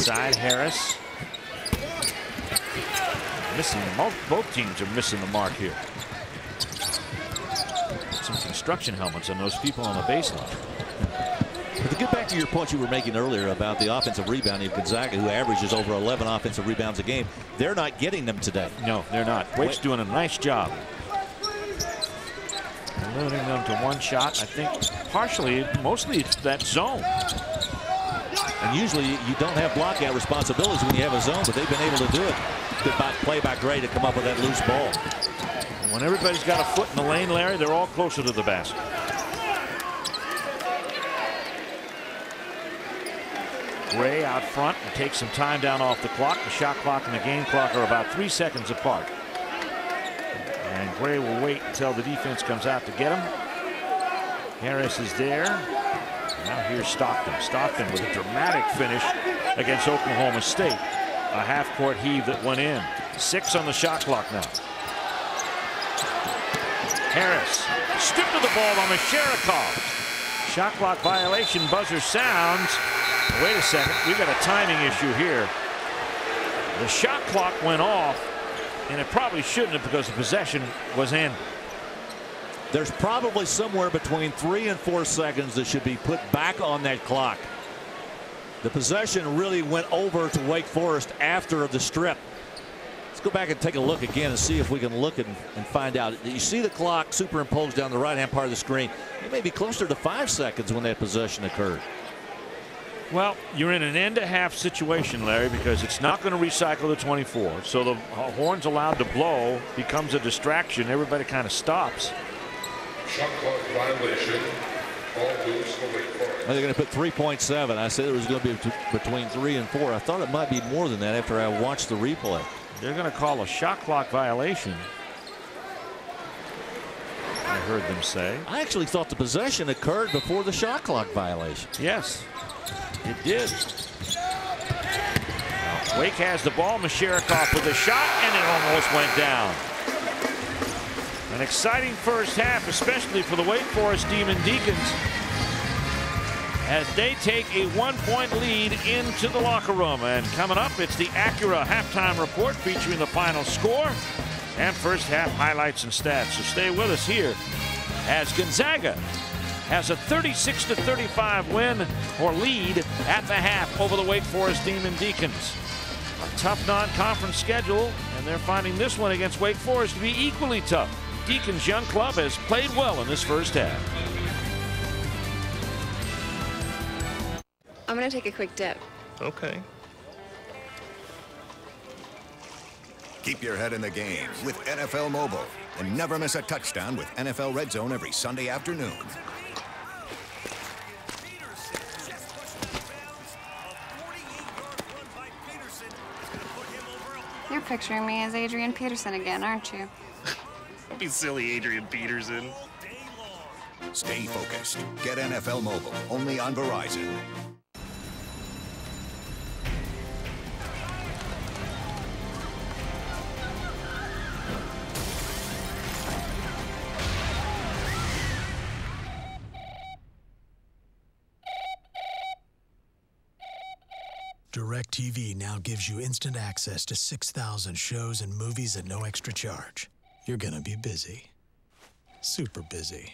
side, Harris. Missing, both teams are missing the mark here. Some construction helmets on those people on the baseline. But to get back to your point you were making earlier about the offensive rebounding of Gonzaga, who averages over 11 offensive rebounds a game, they're not getting them today. No, they're not. Wake's doing a nice job. Limiting them to one shot. I think partially, mostly it's that zone. And usually you don't have blockout responsibilities when you have a zone, but they've been able to do it. Good play by Gray to come up with that loose ball. When everybody's got a foot in the lane, Larry, they're all closer to the basket. Gray out front and takes some time down off the clock. The shot clock and the game clock are about 3 seconds apart. And Gray will wait until the defense comes out to get him. Harris is there. Now here's Stockton. Stockton with a dramatic finish against Oklahoma State. A half-court heave that went in. 6 on the shot clock now. Harris stripped of the ball by Masharikov. Shot clock violation. Buzzer sounds. Wait a second. We've got a timing issue here. The shot clock went off, and it probably shouldn't have because the possession was in. There's probably somewhere between 3 and 4 seconds that should be put back on that clock. The possession really went over to Wake Forest after the strip. Let's go back and take a look again and see if we can look and find out. You see the clock superimposed down the right-hand part of the screen. It may be closer to 5 seconds when that possession occurred. Well, you're in an end-to-half situation, Larry, because it's not going to recycle the 24. So the horn's allowed to blow, becomes a distraction. Everybody kind of stops. Shot clock violation. Ball loose for Wake Forest. They're going to put 3.7. I said it was going to be between 3 and 4. I thought it might be more than that after I watched the replay. They're going to call a shot clock violation, I heard them say. I actually thought the possession occurred before the shot clock violation. Yes, it did. Wake has the ball. Masharikov with a shot, and it almost went down. An exciting first half, especially for the Wake Forest Demon Deacons, as they take a 1-point lead into the locker room. And coming up, it's the Acura halftime report featuring the final score and first half highlights and stats. So stay with us here as Gonzaga has a 36-35 win or lead at the half over the Wake Forest Demon Deacons. A tough non-conference schedule, and they're finding this one against Wake Forest to be equally tough. Deacons young club has played well in this first half. I'm going to take a quick dip. Okay. Keep your head in the game with NFL Mobile and never miss a touchdown with NFL Red Zone every Sunday afternoon. You're picturing me as Adrian Peterson again, aren't you? Don't be silly, Adrian Peterson. Stay focused. Get NFL Mobile only on Verizon. DirecTV now gives you instant access to 6,000 shows and movies at no extra charge. You're gonna be busy. Super busy.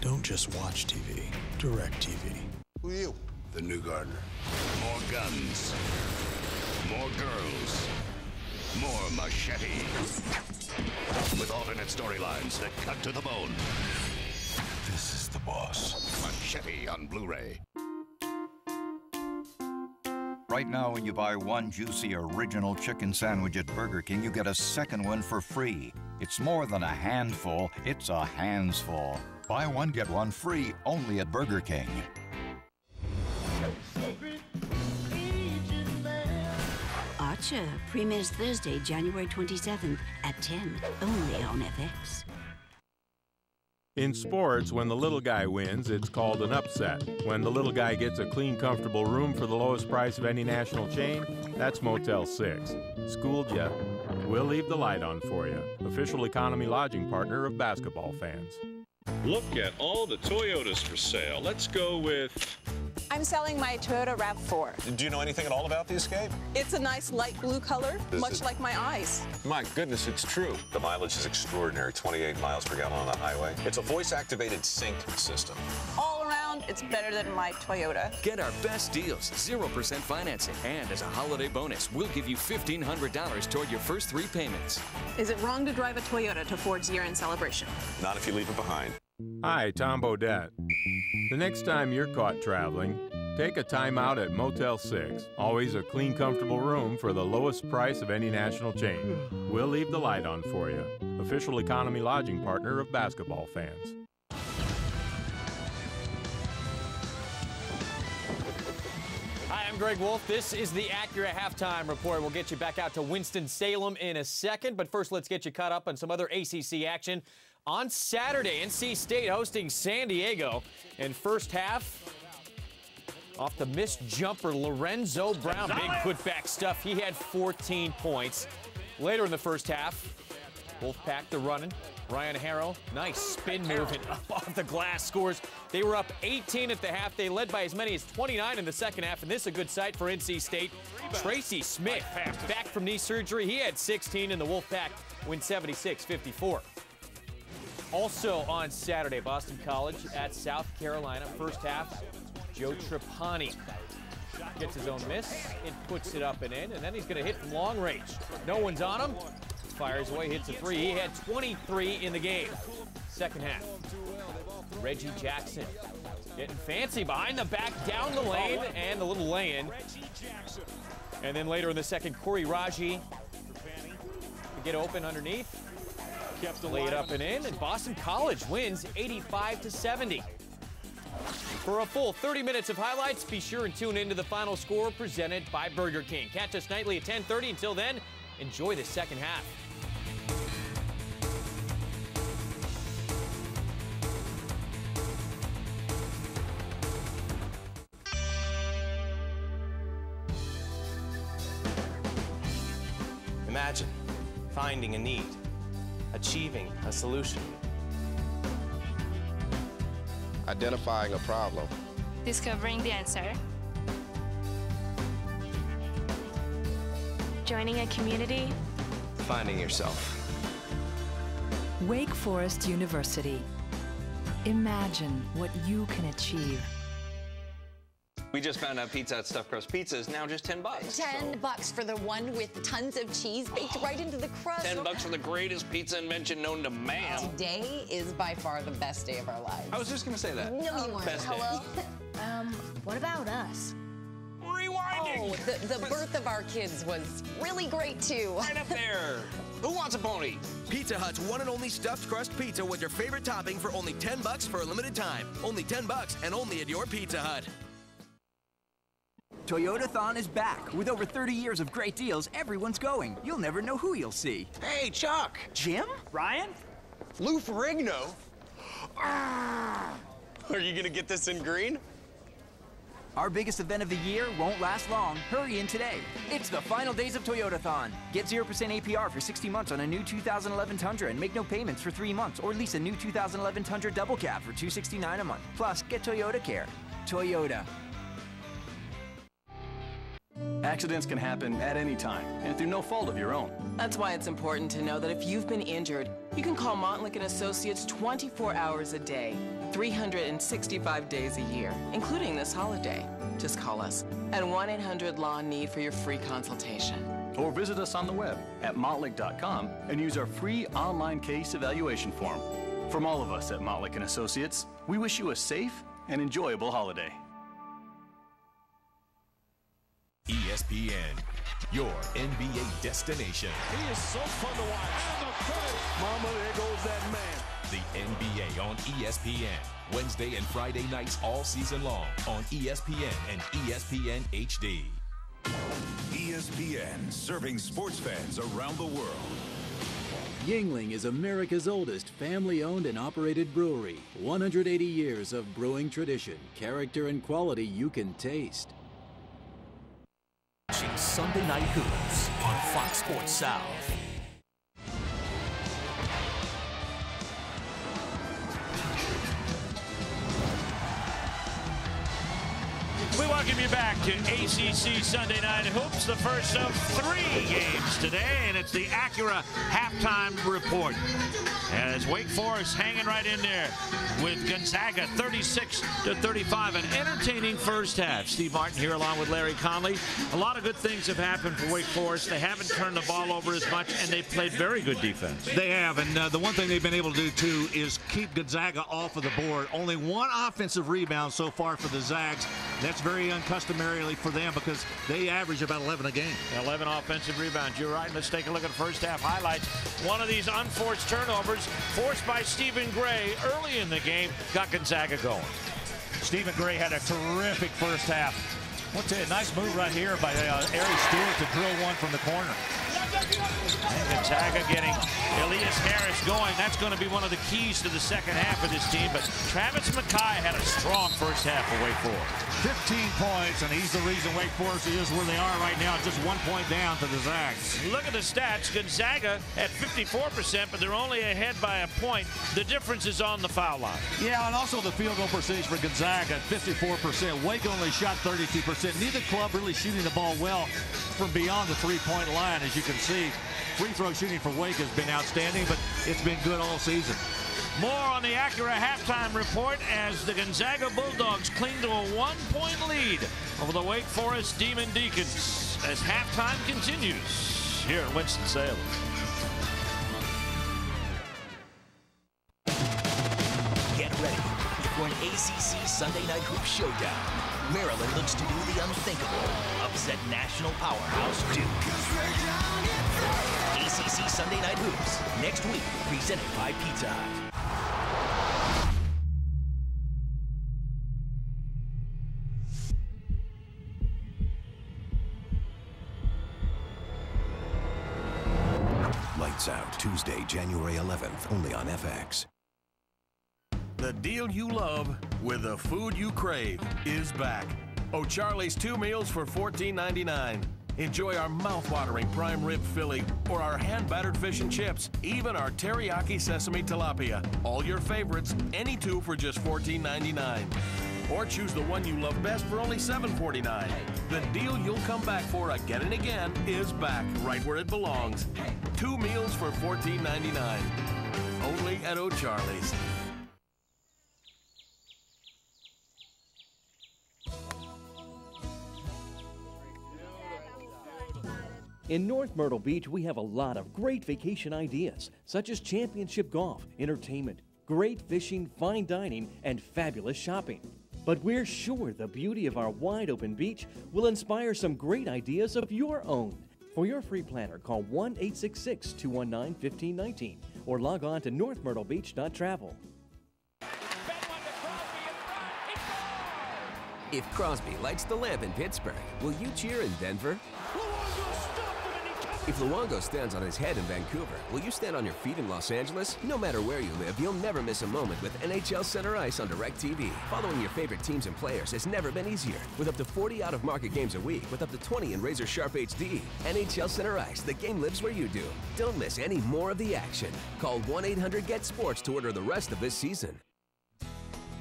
Don't just watch TV. DirecTV. Who are you? The new gardener. More guns. More girls. More machete. With alternate storylines that cut to the bone. This is the boss. Machete on Blu-ray. Right now, when you buy one juicy original chicken sandwich at Burger King, you get a second one for free. It's more than a handful, it's a handsful. Buy one, get one free, only at Burger King. Archer premieres Thursday, January 27th at 10, only on FX. In sports, when the little guy wins, it's called an upset. When the little guy gets a clean, comfortable room for the lowest price of any national chain, that's Motel 6. Schooled ya? We'll leave the light on for you. Official economy lodging partner of basketball fans. Look at all the Toyotas for sale. Let's go with I'm selling my Toyota RAV4. Do you know anything at all about the Escape? It's a nice light blue color, much like my eyes. My goodness, it's true. The mileage is extraordinary, 28 miles per gallon on the highway. It's a voice-activated sync system. All around, it's better than my Toyota. Get our best deals, 0% financing. And as a holiday bonus, we'll give you $1,500 toward your first 3 payments. Is it wrong to drive a Toyota to Ford's year-end celebration? Not if you leave it behind. Hi, Tom Bodette. The next time you're caught traveling, take a time out at Motel 6. Always a clean, comfortable room for the lowest price of any national chain. We'll leave the light on for you. Official economy lodging partner of basketball fans. Hi, I'm Greg Wolf. This is the Acura Halftime Report. We'll get you back out to Winston-Salem in a second, but first let's get you caught up on some other ACC action. On Saturday, NC State hosting San Diego. In first half, off the missed jumper, Lorenzo Brown, big putback stuff. He had 14 points. Later in the first half, Wolfpack the running. Ryan Harrow, nice spin move and up off the glass scores. They were up 18 at the half. They led by as many as 29 in the second half, and this is a good sight for NC State. Tracy Smith, back from knee surgery. He had 16, and the Wolfpack win 76-54. Also on Saturday, Boston College at South Carolina. First half, Joe Trapani gets his own miss and puts it up and in, and then he's going to hit from long range. No one's on him. Fires away, hits a 3. He had 23 in the game. Second half, Reggie Jackson getting fancy behind the back, down the lane, and a little lay-in. And then later in the second, Corey Raji to get open underneath. Lay it up and in, and Boston College wins 85-70. For a full 30 minutes of highlights, be sure and tune into the Final Score presented by Burger King. Catch us nightly at 10:30. Until then, enjoy the second half. Imagine finding a need, achieving a solution, identifying a problem, discovering the answer, joining a community, finding yourself. Wake Forest University. Imagine what you can achieve. We just found out Pizza Hut Stuffed Crust Pizza is now just $10. $10 for the one with tons of cheese baked right into the crust. $10 for the greatest pizza invention known to man. Today is by far the best day of our lives. I was just going to say that. No, you weren't. Best Hello? what about us? Rewinding! Oh, the birth of our kids was really great, too. Right up there. Who wants a pony? Pizza Hut's one and only stuffed crust pizza with your favorite topping for only $10 for a limited time. Only $10 and only at your Pizza Hut. Toyotathon is back. With over 30 years of great deals, everyone's going. You'll never know who you'll see. Hey, Chuck. Jim? Ryan? Lou Ferrigno. Are you going to get this in green? Our biggest event of the year won't last long. Hurry in today. It's the final days of Toyotathon. Get 0% APR for 60 months on a new 2011 Tundra and make no payments for 3 months, or lease a new 2011 Tundra double cab for $269 a month. Plus, get Toyota Care. Toyota. Accidents can happen at any time and through no fault of your own. That's why it's important to know that if you've been injured, you can call Montlick & Associates 24 hours a day, 365 days a year, including this holiday. Just call us at 1-800-LAW-NEED for your free consultation. Or visit us on the web at montlick.com and use our free online case evaluation form. From all of us at Montlick & Associates, we wish you a safe and enjoyable holiday. ESPN, your NBA destination. He is so fun to watch. Mama, there goes that man. The NBA on ESPN. Wednesday and Friday nights all season long on ESPN and ESPN HD. ESPN, serving sports fans around the world. Yuengling is America's oldest family-owned and operated brewery. 180 years of brewing tradition, character, and quality you can taste. Sunday Night Hoops on Fox Sports South. We welcome you back to ACC Sunday Night Hoops, the first of 3 games today, and it's the Acura halftime report. As Wake Forest hanging right in there with Gonzaga 36-35, an entertaining first half. Steve Martin here along with Larry Conley. A lot of good things have happened for Wake Forest. They haven't turned the ball over as much, and they've played very good defense. They have, and the one thing they've been able to do, too, is keep Gonzaga off of the board. Only 1 offensive rebound so far for the Zags. That's very uncustomarily for them because they average about 11 a game. 11 offensive rebounds. You're right. Let's take a look at the first half highlights. One of these unforced turnovers forced by Stephen Gray early in the game got Gonzaga going. Stephen Gray had a terrific first half. What's a nice move right here by Ari Stewart to drill one from the corner. And Gonzaga getting Elias Harris going. That's going to be one of the keys to the second half of this team. But Travis Mackay had a strong first half for Wake Forest. 15 points, and he's the reason Wake Forest is where they are right now, just 1 point down to the Zags. Look at the stats. Gonzaga at 54%, but they're only ahead by a point. The difference is on the foul line. Yeah, and also the field goal percentage for Gonzaga at 54%. Wake only shot 32%. Neither club really shooting the ball well from beyond the three-point line. As you can see, free throw shooting for Wake has been outstanding, but it's been good all season. More on the Acura halftime report as the Gonzaga Bulldogs cling to a 1-point lead over the Wake Forest Demon Deacons as halftime continues here at Winston-Salem. Get ready for an ACC Sunday Night Hoop showdown. Maryland looks to do the unthinkable. Upset national powerhouse Duke. ACC Sunday Night Hoops, next week, presented by Pizza Hut. Lights Out, Tuesday, January 11th, only on FX. The deal you love with the food you crave is back. O'Charley's 2 meals for $14.99. Enjoy our mouth-watering prime rib Philly or our hand-battered fish and chips, even our teriyaki sesame tilapia. All your favorites, any 2 for just $14.99. Or choose the one you love best for only $7.49. The deal you'll come back for again and again is back right where it belongs. 2 meals for $14.99. Only at O'Charley's. In North Myrtle Beach, we have a lot of great vacation ideas, such as championship golf, entertainment, great fishing, fine dining, and fabulous shopping. But we're sure the beauty of our wide-open beach will inspire some great ideas of your own. For your free planner, call 1-866-219-1519 or log on to northmyrtlebeach.travel. If Crosby lights the lamp in Pittsburgh, will you cheer in Denver? If Luongo stands on his head in Vancouver, will you stand on your feet in Los Angeles? No matter where you live, you'll never miss a moment with NHL Center Ice on DirecTV. Following your favorite teams and players has never been easier. With up to 40 out-of-market games a week, with up to 20 in Razor Sharp HD. NHL Center Ice, the game lives where you do. Don't miss any more of the action. Call 1-800-GET-SPORTS to order the rest of this season.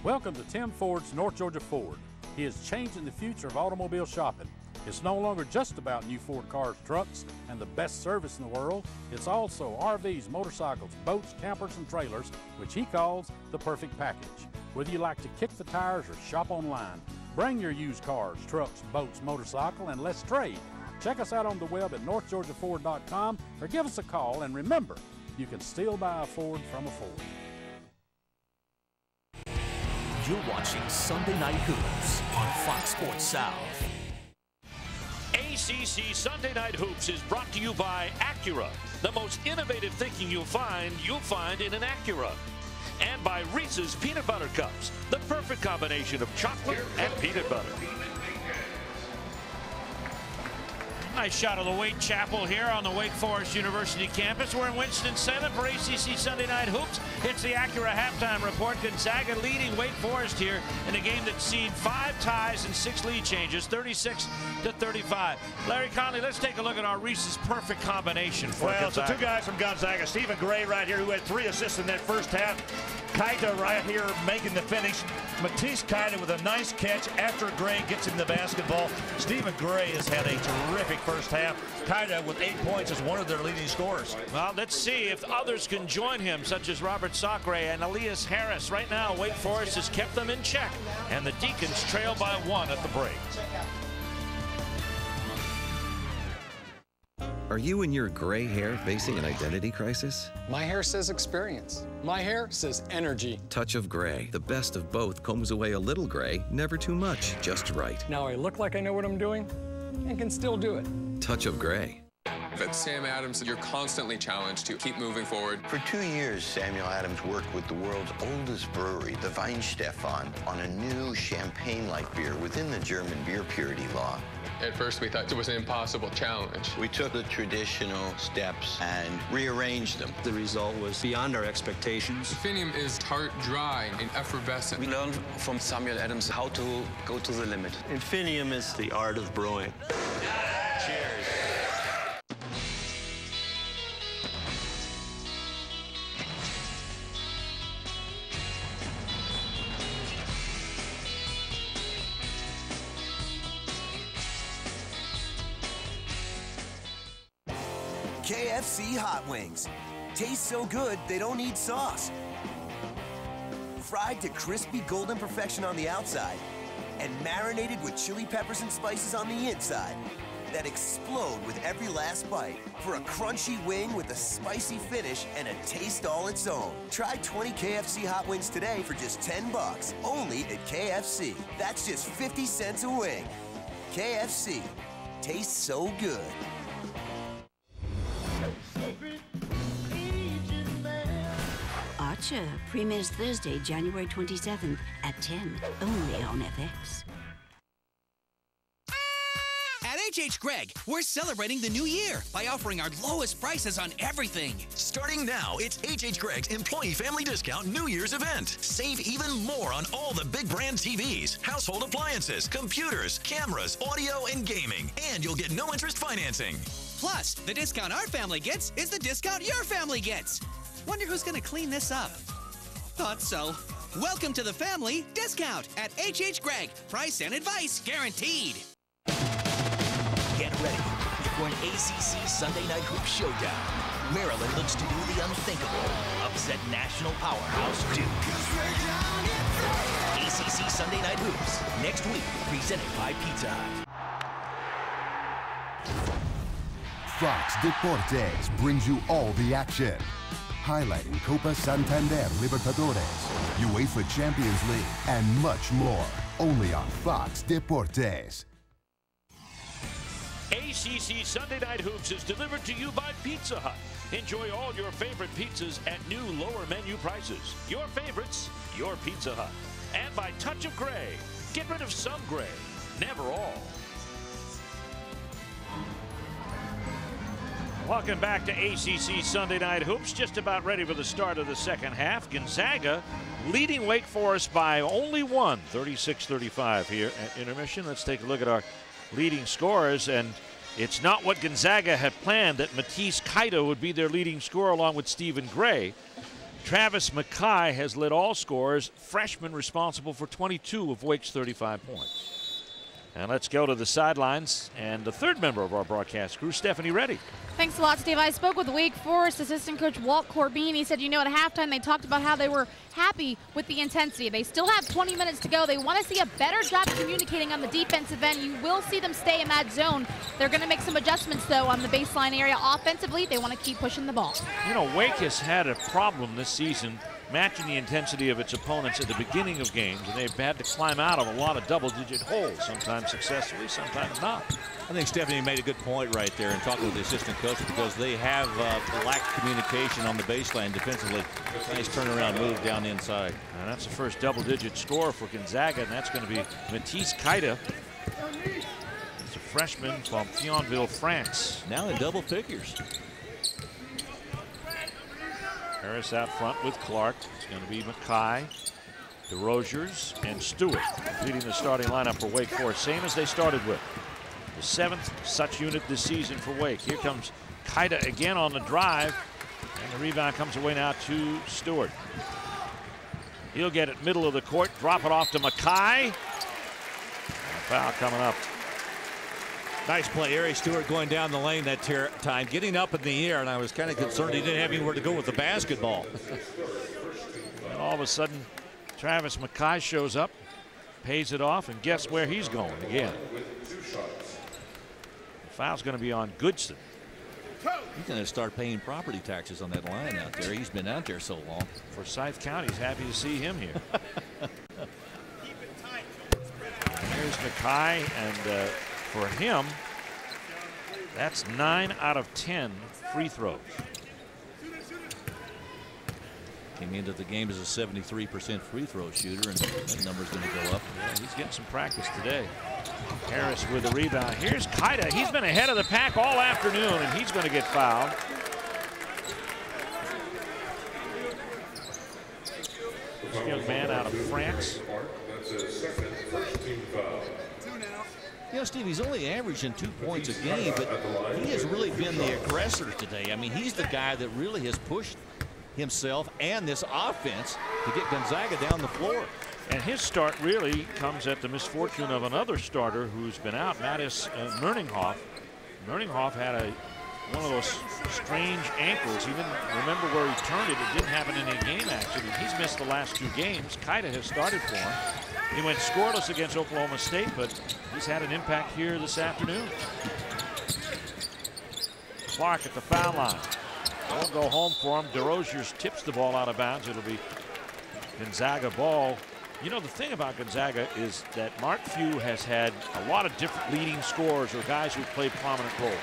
Welcome to Tim Ford's North Georgia Ford. He is changing the future of automobile shopping. It's no longer just about new Ford cars, trucks, and the best service in the world. It's also RVs, motorcycles, boats, campers, and trailers, which he calls the perfect package. Whether you like to kick the tires or shop online, bring your used cars, trucks, boats, motorcycle, and let's trade. Check us out on the web at northgeorgiaford.com or give us a call, and remember, you can still buy a Ford from a Ford. You're watching Sunday Night Hoops on Fox Sports South. ACC Sunday Night Hoops is brought to you by Acura. The most innovative thinking you'll find in an Acura. And by Reese's Peanut Butter Cups, the perfect combination of chocolate and peanut butter. Nice shot of the Wake Chapel here on the Wake Forest University campus. We're in Winston-Salem for ACC Sunday Night Hoops. It's the Acura halftime report. Gonzaga leading Wake Forest here in a game that's seen 5 ties and 6 lead changes, 36-35. Larry Conley, let's take a look at our Reese's perfect combination for Gonzaga. So 2 guys from Gonzaga. Stephen Gray right here, who had 3 assists in that first half. Kaita right here making the finish. Matisse Kaita with a nice catch after Gray gets him the basketball. Stephen Gray has had a terrific first half. Kaita with 8 points is one of their leading scorers. Well, let's see if others can join him, such as Robert Sacre and Elias Harris. Right now, Wake Forest has kept them in check, and the Deacons trail by 1 at the break. Are you and your gray hair facing an identity crisis? My hair says experience. My hair says energy. Touch of Gray. The best of both combs away a little gray, never too much, just right. Now I look like I know what I'm doing and can still do it. Touch of Gray. At Sam Adams, you're constantly challenged to keep moving forward. For 2 years, Samuel Adams worked with the world's oldest brewery, the Weinstefan, on a new champagne-like beer within the German beer purity law. At first, we thought it was an impossible challenge. We took the traditional steps and rearranged them. The result was beyond our expectations. Finium is tart, dry, and effervescent. We learned from Samuel Adams how to go to the limit. Infinium is the art of brewing. Cheers. KFC Hot Wings. Taste so good, they don't need sauce. Fried to crispy golden perfection on the outside and marinated with chili peppers and spices on the inside that explode with every last bite for a crunchy wing with a spicy finish and a taste all its own. Try 20 KFC Hot Wings today for just $10, only at KFC. That's just 50 cents a wing. KFC. Tastes so good. Archer premieres Thursday, January 27th at 10, only on FX. At H.H. Gregg, we're celebrating the new year by offering our lowest prices on everything. Starting now, it's H.H. Gregg's Employee Family Discount New Year's event. Save even more on all the big brand TVs, household appliances, computers, cameras, audio, and gaming. And you'll get no interest financing. Plus, the discount our family gets is the discount your family gets. Wonder who's gonna clean this up? Thought so. Welcome to the family discount at H.H. Gregg. Price and advice guaranteed. Get ready for an ACC Sunday Night Hoop showdown. Maryland looks to do the unthinkable. Upset national powerhouse Duke. ACC Sunday Night Hoops next week, presented by Pizza Hut. Fox Deportes brings you all the action. Highlighting Copa Santander Libertadores, UEFA Champions League, and much more. Only on Fox Deportes. ACC Sunday Night Hoops is delivered to you by Pizza Hut. Enjoy all your favorite pizzas at new lower menu prices. Your favorites, your Pizza Hut. And by Touch of Gray. Get rid of some gray, never all. Welcome back to ACC Sunday Night Hoops. Just about ready for the start of the second half. Gonzaga leading Wake Forest by only 1, 36-35 here at intermission. Let's take a look at our leading scorers, and it's not what Gonzaga had planned that Matisse Kaita would be their leading scorer along with Stephen Gray. Travis Mackay has led all scorers, freshman responsible for 22 of Wake's 35 points. And let's go to the sidelines and the third member of our broadcast crew, Stephanie Reddy. Thanks a lot, Steve. I spoke with Wake Forest assistant coach Walt Corbin. He said, you know, at halftime they talked about how they were happy with the intensity. They still have 20 minutes to go. They want to see a better job communicating on the defensive end. You will see them stay in that zone. They're going to make some adjustments, though, on the baseline area. Offensively, they want to keep pushing the ball. You know, Wake has had a problem this season matching the intensity of its opponents at the beginning of games, and they've had to climb out of a lot of double-digit holes, sometimes successfully, sometimes not. I think Stephanie made a good point right there in talking with the assistant coach, because they have lacked communication on the baseline defensively. Nice turnaround move down the inside. And that's the first double-digit score for Gonzaga, and that's going to be Matisse Kaita. He's a freshman from Thionville, France. Now in double figures. Harris out front with Clark. It's going to be Mackay, DeRozers, and Stewart leading the starting lineup for Wake Forest, same as they started with. The 7th such unit this season for Wake. Here comes Kaita again on the drive, and the rebound comes away now to Stewart. He'll get it middle of the court, drop it off to Mackay. Foul coming up. Nice play. Ari Stewart going down the lane that time, getting up in the air, and I was kind of concerned he didn't have anywhere to go with the basketball. And all of a sudden, Travis Mackay shows up, pays it off, and guess where he's going again. The foul's going to be on Goodson. He's going to start paying property taxes on that line out there. He's been out there so long. Forsyth County's happy to see him here. Here's Mackay, and for him, that's 9 out of 10 free throws. Came into the game as a 73% free throw shooter, and that number's going to go up. Yeah, he's getting some practice today. Harris with the rebound. Here's Kaida. He's been ahead of the pack all afternoon, and he's going to get fouled. This young man out of France. You know, Steve, he's only averaging 2 points a game, but he has really been the aggressor today. I mean, he's the guy that really has pushed himself and this offense to get Gonzaga down the floor. And his start really comes at the misfortune of another starter who's been out, Mattis Merninghoff. Merninghoff had one of those strange ankles. He didn't remember where he turned it. It didn't happen in any game action. He's missed the last 2 games. Kaida has started for him. He went scoreless against Oklahoma State, but he's had an impact here this afternoon. Clark at the foul line. Won't go home for him. DeRozier's tips the ball out of bounds. It'll be Gonzaga ball. You know, the thing about Gonzaga is that Mark Few has had a lot of different leading scorers or guys who play prominent roles.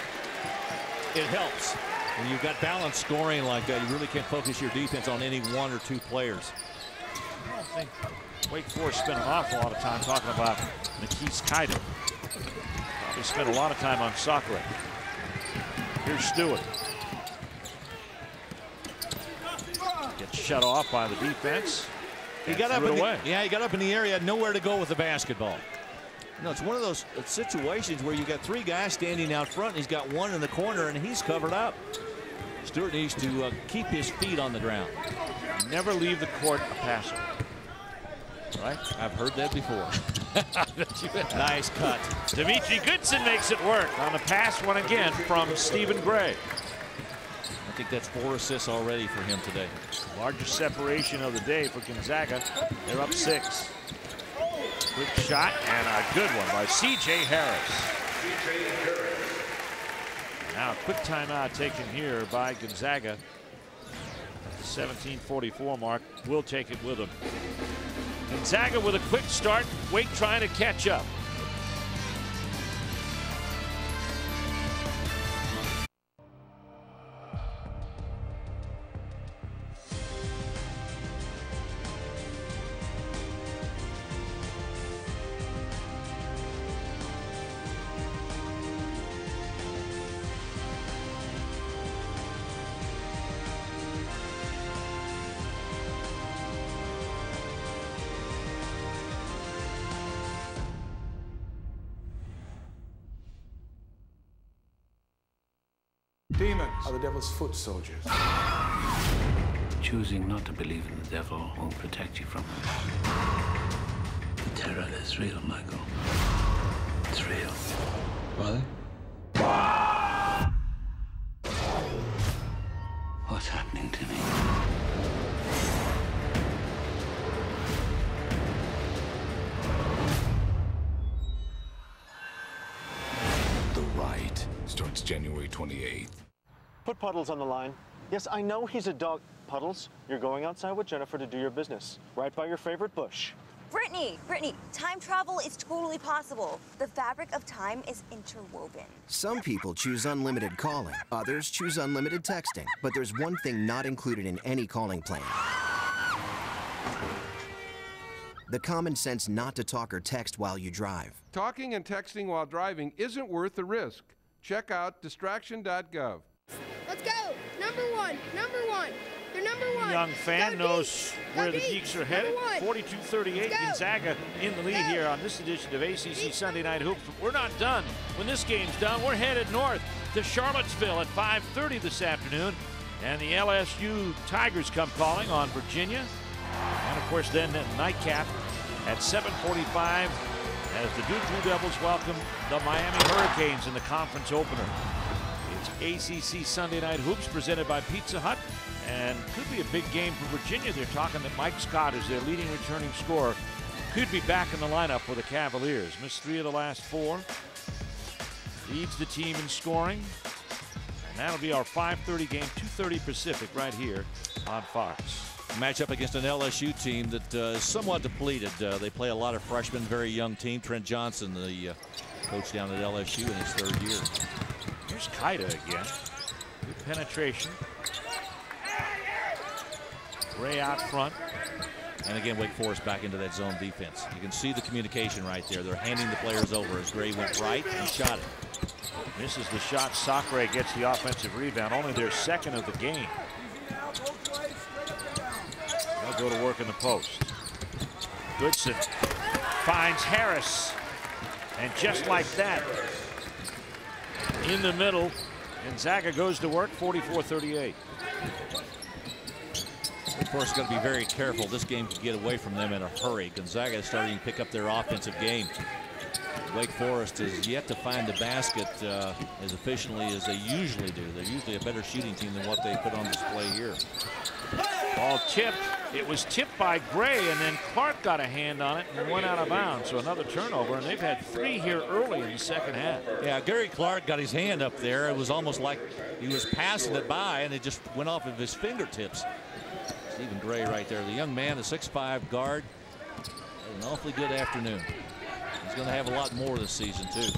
It helps. When you've got balanced scoring like that, you really can't focus your defense on any 1 or 2 players. I don't think Wake Forest spent an awful lot of time talking about Nikis Kaida. Probably spent a lot of time on Sakura. Here's Stewart. Gets shut off by the defense. He got up he got up in the area, had nowhere to go with the basketball. You know, it's one of those situations where you got 3 guys standing out front, and he's got 1 in the corner, and he's covered up. Stewart needs to keep his feet on the ground. Never leave the court a passer. Right? I've heard that before. Nice cut. Dimitri Goodson makes it work on the pass one again from Stephen Gray. I think that's 4 assists already for him today. Largest separation of the day for Gonzaga. They're up 6. Quick shot and a good one by C.J. Harris. Now a quick timeout taken here by Gonzaga. 17:44 mark. We'll take it with them. Gonzaga with a quick start. Wake trying to catch up. Demons are the devil's foot soldiers. Choosing not to believe in the devil won't protect you from him. The terror is real, Michael. It's real. Really? What's happening to me? The Rite starts January 28th. Put Puddles on the line. Yes, I know he's a dog. Puddles, you're going outside with Jennifer to do your business, right by your favorite bush. Brittany, time travel is totally possible. The fabric of time is interwoven. Some people choose unlimited calling, others choose unlimited texting. But there's one thing not included in any calling plan. The common sense not to talk or text while you drive. Talking and texting while driving isn't worth the risk. Check out distraction.gov. Let's go! Number one! They're number one! Young fan knows where the Geeks are headed. 42-38, Gonzaga in the lead here on this edition of ACC Sunday Night Hoops. But we're not done. When this game's done, we're headed north to Charlottesville at 5:30 this afternoon. And the LSU Tigers come calling on Virginia. And, of course, then nightcap at 7:45 as the Duke Blue Devils welcome the Miami Hurricanes in the conference opener. It's ACC Sunday Night Hoops presented by Pizza Hut, and could be a big game for Virginia. They're talking that Mike Scott is their leading returning scorer. Could be back in the lineup for the Cavaliers. Missed 3 of the last 4. Leads the team in scoring. And that'll be our 5:30 game, 2:30 Pacific, right here on Fox. Matchup against an LSU team that is somewhat depleted. They play a lot of freshmen, very young team. Trent Johnson, the coach down at LSU in his 3rd year. Here's Kaida again. Good penetration. Gray out front. And again, Wake Forest back into that zone defense. You can see the communication right there. They're handing the players over as Gray went right and shot it. Misses the shot. Sacre gets the offensive rebound. Only their 2nd of the game. They'll go to work in the post. Goodson finds Harris. And just like that, in the middle, Gonzaga goes to work, 44-38. Of course, got to be very careful. This game could get away from them in a hurry. Gonzaga is starting to pick up their offensive game. Wake Forest is yet to find the basket as efficiently as they usually do. They're usually a better shooting team than what they put on display here. Ball tipped. It was tipped by Gray, and then Clark got a hand on it and went out of bounds. So another turnover, and they've had 3 here early in the 2nd half. Yeah, Gary Clark got his hand up there. It was almost like he was passing it by, and it just went off of his fingertips. Stephen Gray right there, the young man, the 6'5" guard. Had an awfully good afternoon. He's going to have a lot more this season, too.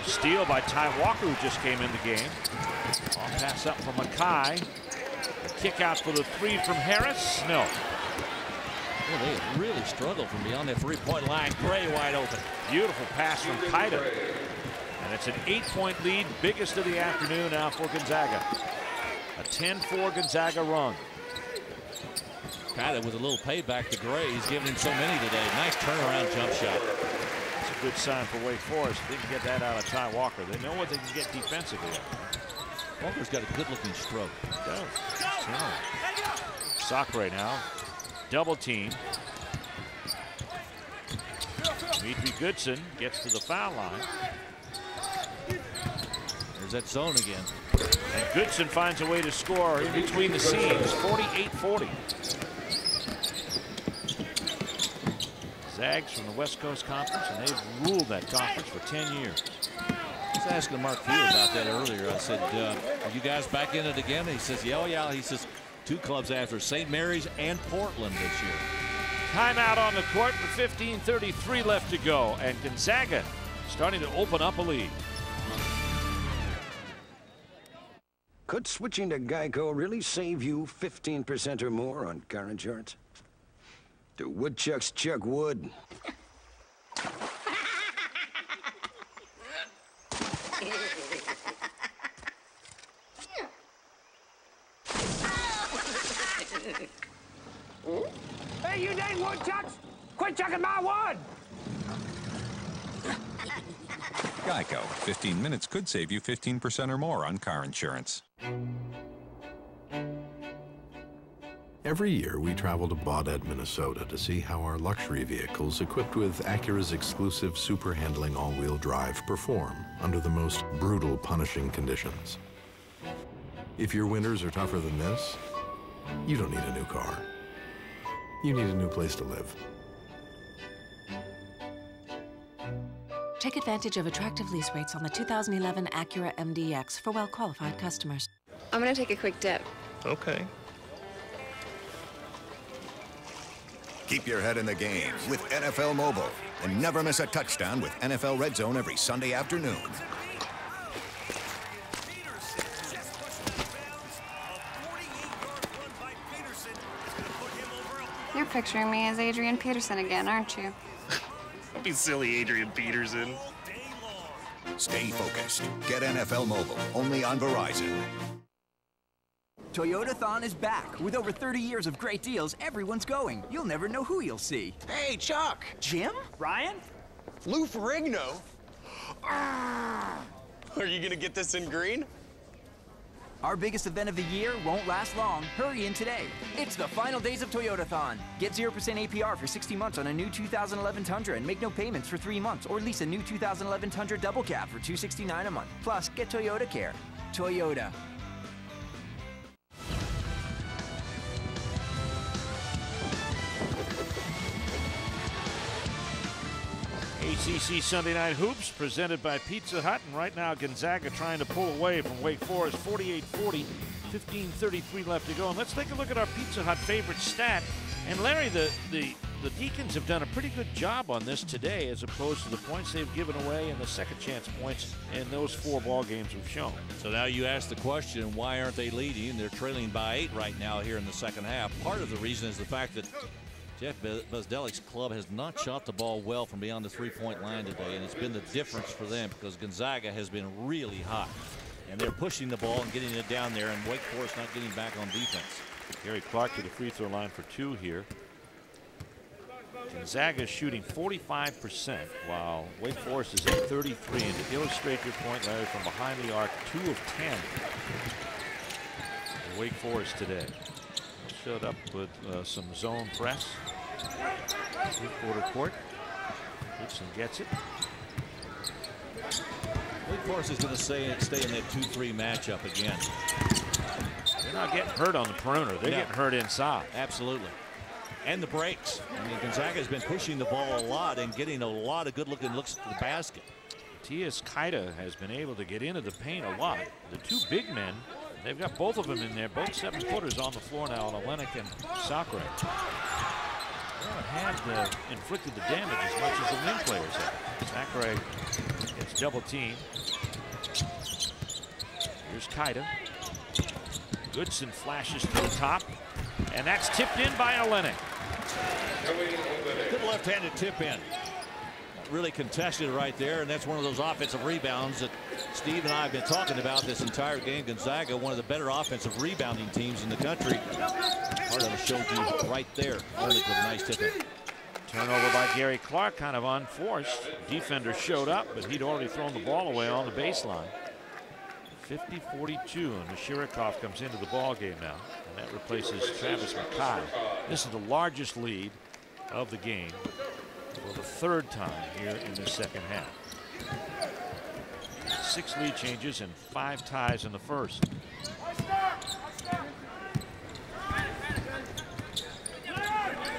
Steal by Ty Walker, who just came in the game. All pass up from Mackay. Kick out for the 3 from Harris. No. Well, they have really struggled from beyond that 3-point line. Gray wide open. Beautiful pass from Kaida. And it's an 8-point lead, biggest of the afternoon now for Gonzaga. A 10-4 Gonzaga run. Kaida with a little payback to Gray. He's giving him so many today. Nice turnaround jump shot. That's a good sign for Wake Forest. They can get that out of Ty Walker. They know what they can get defensively. Walker's got a good-looking stroke. He does. Sacre now. Double team. Dimitri Goodson gets to the foul line. There's that zone again. And Goodson finds a way to score in between the seams. 48-40. Zags from the West Coast Conference, and they've ruled that conference for 10 years. I was asking Mark Few about that earlier. I said, are you guys back in it again? And he says, yeah, oh, yeah. He says, 2 clubs after St. Mary's and Portland this year. Timeout on the court with 15:33 left to go, and Gonzaga starting to open up a lead. Could switching to Geico really save you 15% or more on car insurance? Do woodchucks chuck wood? Hey, you dang woodchucks! Quit chucking my wood! Geico. 15 minutes could save you 15% or more on car insurance. Every year, we travel to Baudette, Minnesota to see how our luxury vehicles equipped with Acura's exclusive super handling all-wheel drive perform under the most brutal, punishing conditions. If your winters are tougher than this, you don't need a new car. You need a new place to live. Take advantage of attractive lease rates on the 2011 Acura MDX for well-qualified customers. I'm gonna take a quick dip. Okay. Keep your head in the game with NFL Mobile and never miss a touchdown with NFL Red Zone every Sunday afternoon. You're picturing me as Adrian Peterson again, aren't you? Don't be silly, Adrian Peterson. Stay focused. Get NFL Mobile only on Verizon. Toyotathon is back. With over 30 years of great deals, everyone's going. You'll never know who you'll see. Hey, Chuck! Jim? Ryan? Lou Ferrigno? Are you gonna get this in green? Our biggest event of the year won't last long. Hurry in today. It's the final days of Toyotathon. Get 0% APR for 60 months on a new 2011 Tundra and make no payments for 3 months. Or lease a new 2011 Tundra Double Cab for $269 a month. Plus, get Toyota Care. Toyota. ACC Sunday Night Hoops presented by Pizza Hut, and right now Gonzaga trying to pull away from Wake Forest, 48-40, 15:33 left to go. And let's take a look at our Pizza Hut favorite stat. And Larry, the Deacons have done a pretty good job on this today, as opposed to the points they've given away and the second chance points in those 4 ball games we've shown. So now you ask the question, why aren't they leading? They're trailing by 8 right now here in the second half. Part of the reason is the fact that Jeff Bzdelik's club has not shot the ball well from beyond the 3-point line today, and it's been the difference for them because Gonzaga has been really hot. And they're pushing the ball and getting it down there, and Wake Forest not getting back on defense. Gary Clark to the free throw line for 2 here. Gonzaga is shooting 45%, while Wake Forest is at 33. And to illustrate your point, Larry, from behind the arc, 2 of 10 for Wake Forest today. Showed up with some zone press. 3-quarter court. Goodson gets it. Wake Forest is going to stay in that 2-3 matchup again. They're not getting hurt on the perimeter. They're getting hurt inside. Absolutely. And the breaks. I mean, Gonzaga has been pushing the ball a lot and getting a lot of good-looking looks at the basket. Matthias Kaida has been able to get into the paint a lot. The 2 big men, they've got both of them in there, both 7-footers on the floor now, Olenek and Sacre. They haven't inflicted the damage as much as the wing players have. Sacre gets double teamed. Here's Kaida. Goodson flashes to the top, and that's tipped in by Olenek. Good left-handed tip in. Really contested right there, and that's one of those offensive rebounds that Steve and I have been talking about this entire game. Gonzaga, one of the better offensive rebounding teams in the country. Part of it showed you right there. Olenek with a nice tip in. Turnover by Gary Clark, kind of unforced. Defender showed up, but he'd already thrown the ball away on the baseline. 50-42, and Mashirikov comes into the ball game now, and that replaces Travis McKay. This is the largest lead of the game for the 3rd time here in the second half. 6 lead changes and 5 ties in the first.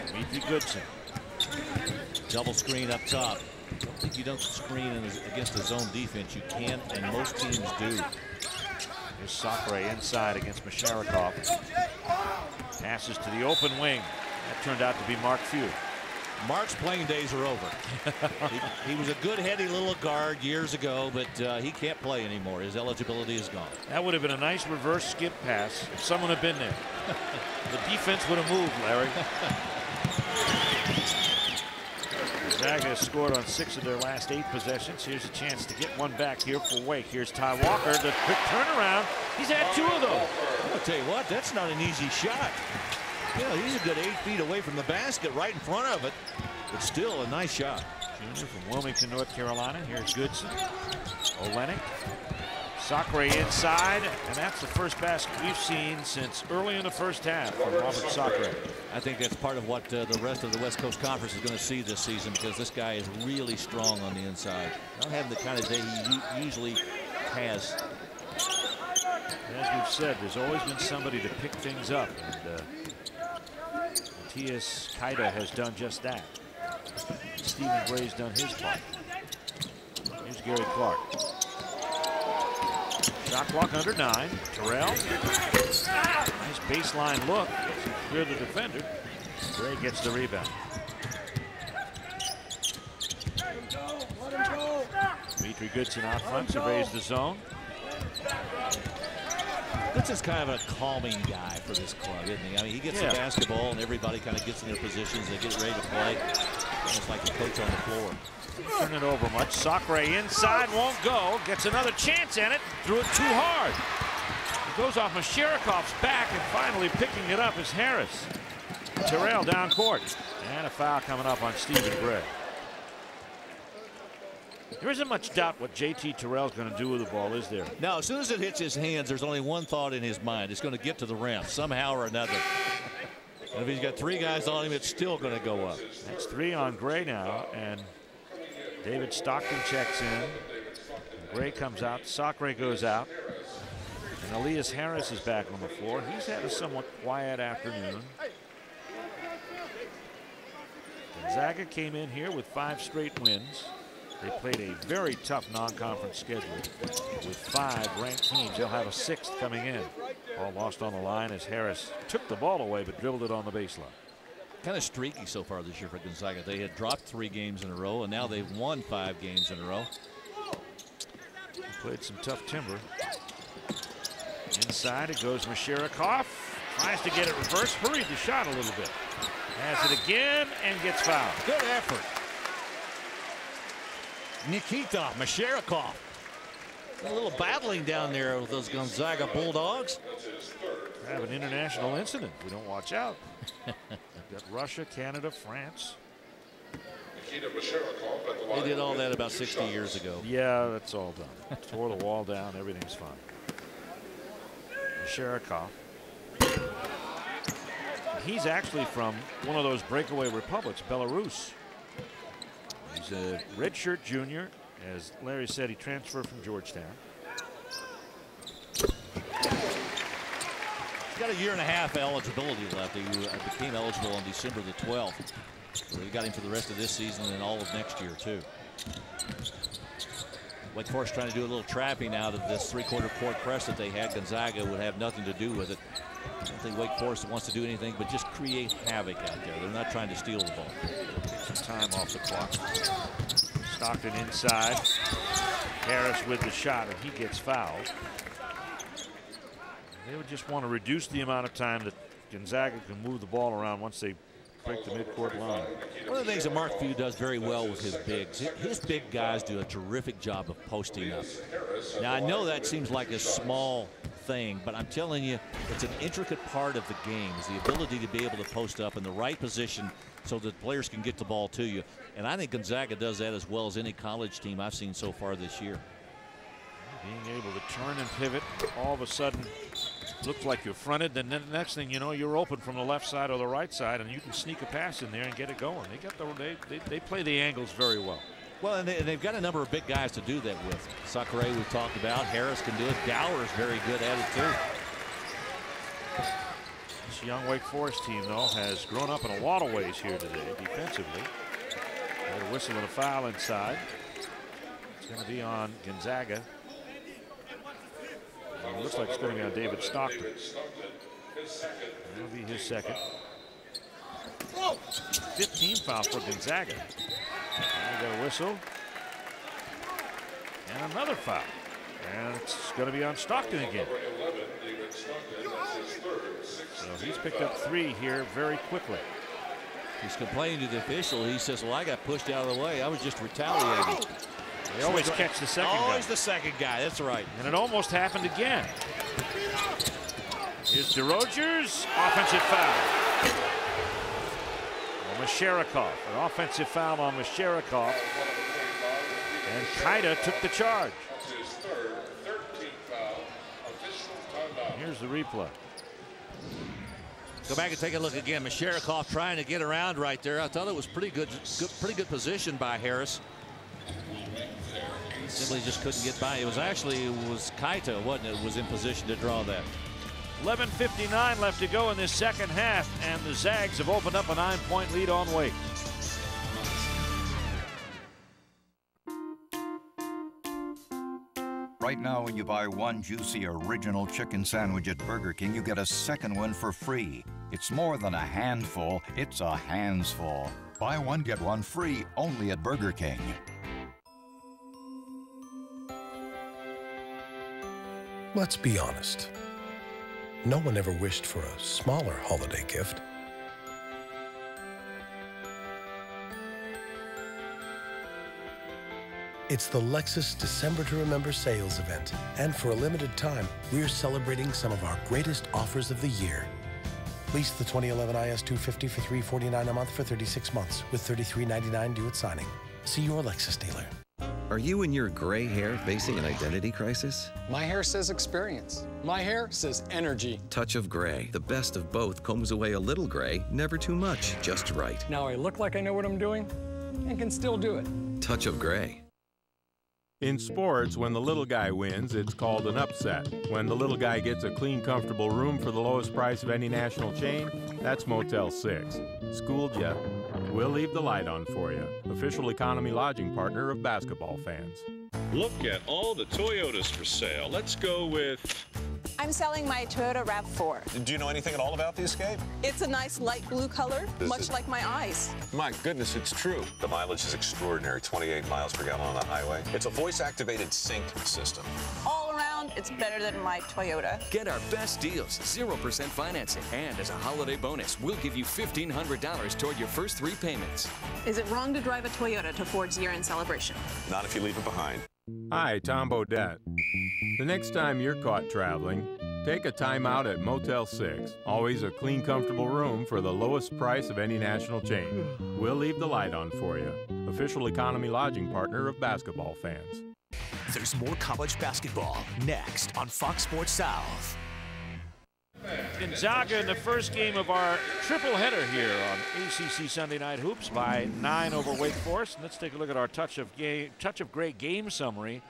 Dimitri Goodson. Double screen up top. I don't think you don't screen against a zone defense. You can, and most teams do. Here's Sacre inside against Masharikov. Passes to the open wing. That turned out to be Mark Few. Mark's playing days are over. he was a good heady little guard years ago, but he can't play anymore. His eligibility is gone. That would have been a nice reverse skip pass if someone had been there. The defense would have moved, Larry. Gonzaga has scored on 6 of their last 8 possessions. Here's a chance to get one back here for Wake. Here's Ty Walker, the quick turnaround. He's had 2 of those. I'll tell you what, that's not an easy shot. You know, he's a good 8 feet away from the basket, right in front of it, but still a nice shot. Junior from Wilmington, North Carolina. Here's Goodson. Olenek. Sacre inside, and that's the first basket we've seen since early in the first half from Robert Sacre. I think that's part of what the rest of the West Coast Conference is going to see this season, because this guy is really strong on the inside. Not having the kind of day he usually has. As we've said, there's always been somebody to pick things up, and Matthias Kaida has done just that. Stephen Bray's done his part. Here's Gary Clark. Shot clock under 9. Terrell. Nice baseline look. Clear the defender. Bray gets the rebound. Dimitri Goodson out front to raise the zone. Goodson's kind of a calming guy for this club, isn't he? I mean, he gets the basketball and everybody kind of gets in their positions. They get ready to play. Almost like a coach on the floor. Turn it over much. Sacre inside, won't go. Gets another chance at it. Threw it too hard. It goes off Mashirikov's back, and finally picking it up is Harris. Terrell down court. And a foul coming up on Stephen Bray. There isn't much doubt what JT Terrell's going to do with the ball, is there? Now, as soon as it hits his hands, there's only one thought in his mind. It's going to get to the rim somehow or another. And if he's got 3 guys on him, it's still going to go up. That's 3 on Gray now, and David Stockton checks in. Gray comes out, Sacre goes out, and Elias Harris is back on the floor. He's had a somewhat quiet afternoon. Gonzaga came in here with 5 straight wins. They played a very tough non-conference schedule with 5 ranked teams. They'll have a 6th coming in. All lost on the line as Harris took the ball away but dribbled it on the baseline. Kind of streaky so far this year for Gonzaga. They had dropped 3 games in a row, and now they've won 5 games in a row. Played some tough timber. Inside it goes Masharikov. Tries to get it reversed. Hurried the shot a little bit. Has it again and gets fouled. Good effort. Nikita Masharikov. A little battling down there with those Gonzaga Bulldogs. Have an international incident. We don't watch out. We've got Russia, Canada, France. They did all that about 60 years ago. Yeah, that's all done. Tore the wall down. Everything's fine. Masharikov. He's actually from one of those breakaway republics, Belarus. He's a redshirt junior. As Larry said, he transferred from Georgetown. He's got a 1.5 year eligibility left. He became eligible on December the 12th. So we got him for the rest of this season and all of next year, too. Wake Forest trying to do a little trapping out of this 3-quarter court press that they had. Gonzaga would have nothing to do with it. I don't think Wake Forest wants to do anything but just create havoc out there. They're not trying to steal the ball. Take some time off the clock. Stockton inside. Harris with the shot, and he gets fouled. They would just want to reduce the amount of time that Gonzaga can move the ball around once they break the midcourt line. One of the things that Mark Few does very well with his bigs, his big guys do a terrific job of posting up. Now, I know that seems like a small thing, but I'm telling you, it's an intricate part of the game, is the ability to be able to post up in the right position so that players can get the ball to you. And I think Gonzaga does that as well as any college team I've seen so far this year. Being able to turn and pivot, all of a sudden looks like you're fronted, then the next thing you know, you're open from the left side or the right side, and you can sneak a pass in there and get it going. They got they play the angles very well. Well, and they've got a number of big guys to do that with. Sacre we've talked about. Harris can do it. Gower's very good at it too. This young Wake Forest team, though, has grown up in a lot of ways here today defensively. Got a whistle and a foul inside. It's going to be on Gonzaga. It looks like it's going to be on David Stockton. That'll be his second. 15 foul for Gonzaga. And we got a whistle. And another foul. And it's going to be on Stockton again. So he's picked up 3 here very quickly. He's complaining to the official. He says, well, I got pushed out of the way. I was just retaliating. They always catch the second guy. Always the second guy. That's right. And it almost happened again. Here's DeRogers. Offensive foul. Masharikov. An offensive foul on Masharikov. And Kaida took the charge. Here's the replay. Go back and take a look again. Masharikov trying to get around right there. I thought it was pretty good position by Harris. He simply just couldn't get by. It was Kaita, wasn't it? Was in position to draw that. 11:59 left to go in this second half, and the Zags have opened up a 9-point lead on Wake. Right now, when you buy one juicy original chicken sandwich at Burger King, you get a second one for free. It's more than a handful, it's a handsful. Buy one, get one free, only at Burger King. Let's be honest. No one ever wished for a smaller holiday gift. It's the Lexus December to Remember sales event, and for a limited time, we're celebrating some of our greatest offers of the year. Lease the 2011 IS250 for $349 a month for 36 months, with $33.99 due at signing. See your Lexus dealer. Are you and your gray hair facing an identity crisis? My hair says experience. My hair says energy. Touch of Gray. The best of both combs away a little gray, never too much, just right. Now I look like I know what I'm doing and can still do it. Touch of Gray. In sports, when the little guy wins, it's called an upset. When the little guy gets a clean, comfortable room for the lowest price of any national chain, that's Motel 6. Schooled ya? We'll leave the light on for you. Official economy lodging partner of basketball fans. Look at all the Toyotas for sale. Let's go with... I'm selling my Toyota RAV4. Do you know anything at all about the Escape? It's a nice light blue color, much like my eyes. My goodness, it's true. The mileage is extraordinary, 28 miles per gallon on the highway. It's a voice-activated sync system. All around, it's better than my Toyota. Get our best deals, 0% financing, and as a holiday bonus, we'll give you $1,500 toward your first 3 payments. Is it wrong to drive a Toyota to Ford's year-end celebration? Not if you leave it behind. Hi, Tom Bodette. The next time you're caught traveling, take a time out at Motel 6. Always a clean, comfortable room for the lowest price of any national chain. We'll leave the light on for you. Official economy lodging partner of basketball fans. There's more college basketball next on Fox Sports South. Gonzaga in the first game of our triple header here on ACC Sunday Night Hoops by 9 over Wake Forest. And let's take a look at our Touch of Gray game summary.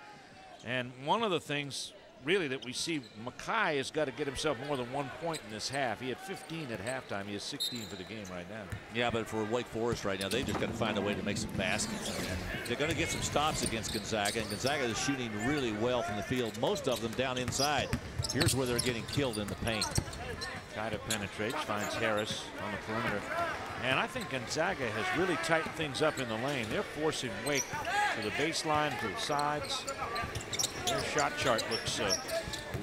And one of the things really that we see, Mackay has got to get himself more than 1 point in this half. He had 15 at halftime. He has 16 for the game right now. Yeah, but for Wake Forest right now, they just got to find a way to make some baskets. They're going to get some stops against Gonzaga, and Gonzaga is shooting really well from the field, most of them down inside. Here's where they're getting killed in the paint. Kaida penetrates, finds Harris on the perimeter. And I think Gonzaga has really tightened things up in the lane. They're forcing Wake to the baseline, to the sides. Their shot chart looks a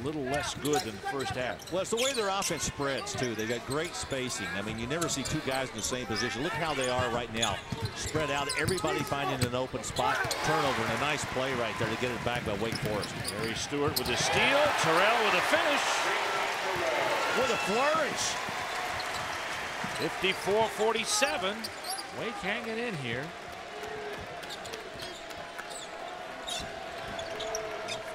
little less good than the first half. Well, it's the way their offense spreads, too. They got great spacing. I mean, you never see 2 guys in the same position. Look how they are right now. Spread out, everybody finding an open spot. Turnover, and a nice play right there to get it back by Wake Forest. Harry Stewart with a steal. Terrell with a finish. With a flourish. 54-47. Wake hanging in here.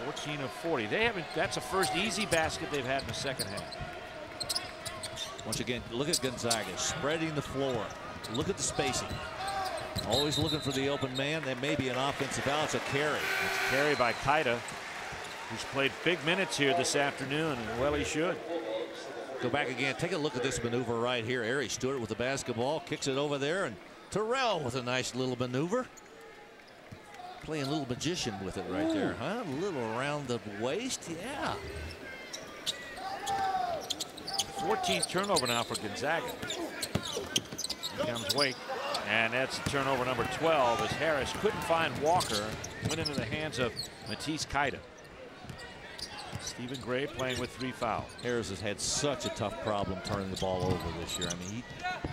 14 of 40. They haven't. That's the first easy basket they've had in the second half. Once again, look at Gonzaga spreading the floor. Look at the spacing. Always looking for the open man. There may be an offensive foul. It's a carry. It's a carry by Kaida, who's played big minutes here this afternoon, and well, he should. Go back again. Take a look at this maneuver right here. Harry Stewart with the basketball, kicks it over there, and Terrell with a nice little maneuver. Playing a little magician with it right there, huh? A little around the waist, yeah. 14th turnover now for Gonzaga. Here comes Wake, and that's turnover number 12 as Harris couldn't find Walker. Went into the hands of Matisse Kaida. Stephen Gray playing with 3 fouls. Harris has had such a tough problem turning the ball over this year. I mean,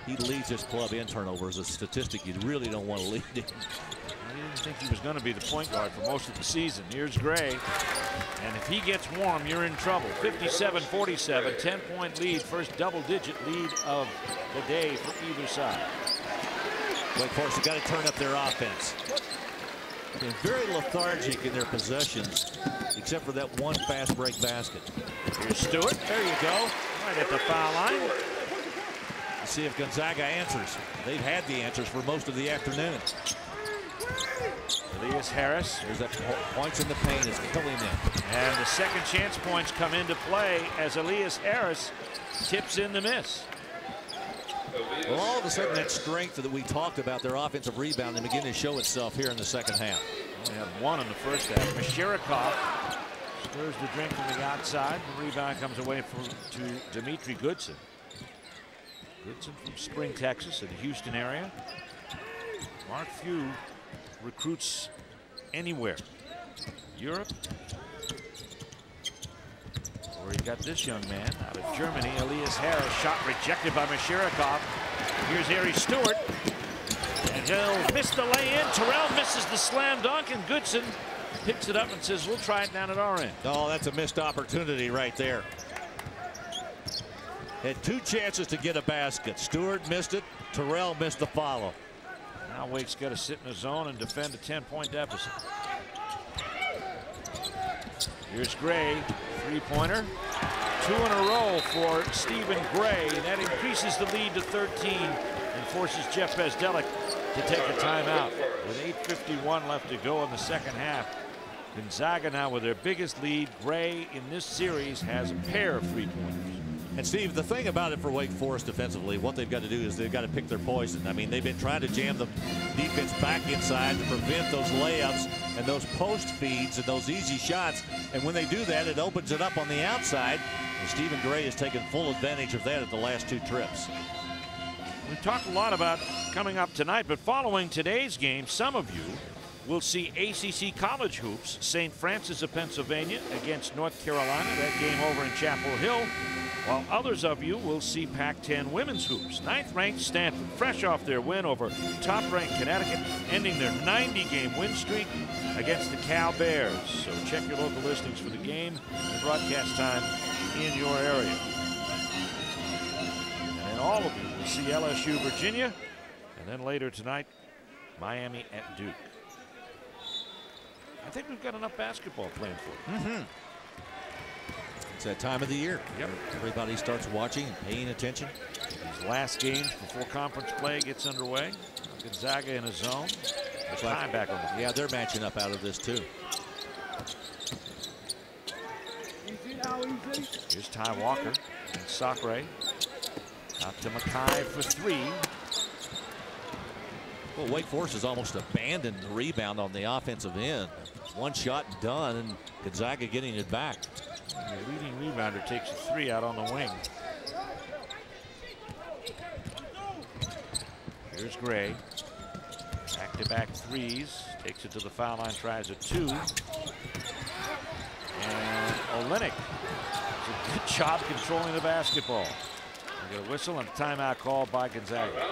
he leads his club in turnovers, a statistic you really don't want to lead in. I didn't think he was going to be the point guard for most of the season. Here's Gray, and if he gets warm, you're in trouble. 57-47, 10-point lead, first double-digit lead of the day for either side. Wake Forest have got to turn up their offense. Been very lethargic in their possessions, except for that one fast break basket. Here's Stewart. There you go. Right at the foul line. Let's see if Gonzaga answers. They've had the answers for most of the afternoon. Elias Harris. There's that points in the paint is killing them. And the second chance points come into play as Elias Harris tips in the miss. Well, all of a sudden that strength that we talked about, their offensive rebounding, beginning to show itself here in the second half. Only had 1 in the first half. Mashirikov stirs the drink from the outside. The rebound comes away to Dimitri Goodson. Goodson from Spring, Texas, in the Houston area. Mark Few recruits anywhere. Europe, where he got this young man out of Germany, Elias Harris. Shot rejected by Mashirikov. Here's Harry Stewart, and he'll miss the lay-in. Terrell misses the slam dunk, and Goodson picks it up and says, we'll try it down at our end. Oh, that's a missed opportunity right there. Had 2 chances to get a basket. Stewart missed it. Terrell missed the follow. Now Wake's got to sit in the zone and defend a 10-point deficit. Here's Gray, three-pointer. 2 in a row for Stephen Gray, and that increases the lead to 13 and forces Jeff Bezdelic to take a timeout. With 8:51 left to go in the second half, Gonzaga now with their biggest lead. Gray in this series has a pair of three-pointers. And Steve, the thing about it for Wake Forest defensively, what they've got to do is they've got to pick their poison. I mean, they've been trying to jam the defense back inside to prevent those layups and those post feeds and those easy shots. And when they do that, it opens it up on the outside. And Stephen Gray has taken full advantage of that at the last 2 trips. We've talked a lot about coming up tonight, but following today's game, some of you will see ACC college hoops. St. Francis of Pennsylvania against North Carolina, that game over in Chapel Hill. While others of you will see Pac-10 women's hoops. 9th-ranked Stanford, fresh off their win over top-ranked Connecticut, ending their 90-game win streak against the Cal Bears. So check your local listings for the game and broadcast time in your area. And then all of you will see LSU, Virginia, and then later tonight, Miami at Duke. I think we've got enough basketball planned for you. It's that time of the year. Yep. Everybody starts watching and paying attention. These last games before conference play gets underway. Gonzaga in a zone. There's time back on the field. Yeah, they're matching up out of this too. Here's Ty Walker and Sacre. Out to Mackay for 3. Well, Wake Forest has almost abandoned the rebound on the offensive end. One shot done, and Gonzaga getting it back. The leading rebounder takes a 3 out on the wing. Here's Gray. Back-to-back threes. Takes it to the foul line, tries a 2. And Olynyk does a good job controlling the basketball. We get a whistle and a timeout called by Gonzaga.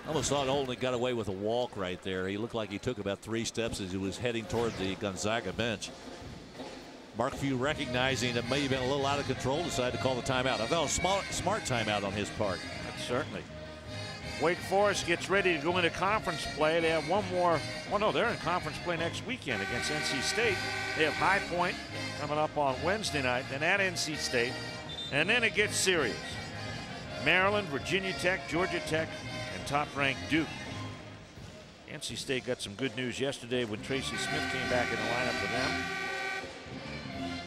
I almost thought Olynyk got away with a walk right there. He looked like he took about 3 steps as he was heading toward the Gonzaga bench. Mark Few, recognizing it may have been a little out of control, decided to call the timeout. I thought a smart timeout on his part. Certainly. Wake Forest gets ready to go into conference play. They have one more. Well, no, they're in conference play next weekend against NC State. They have High Point coming up on Wednesday night, then at NC State. And then it gets serious. Maryland, Virginia Tech, Georgia Tech, and top-ranked Duke. NC State got some good news yesterday when Tracy Smith came back in the lineup for them.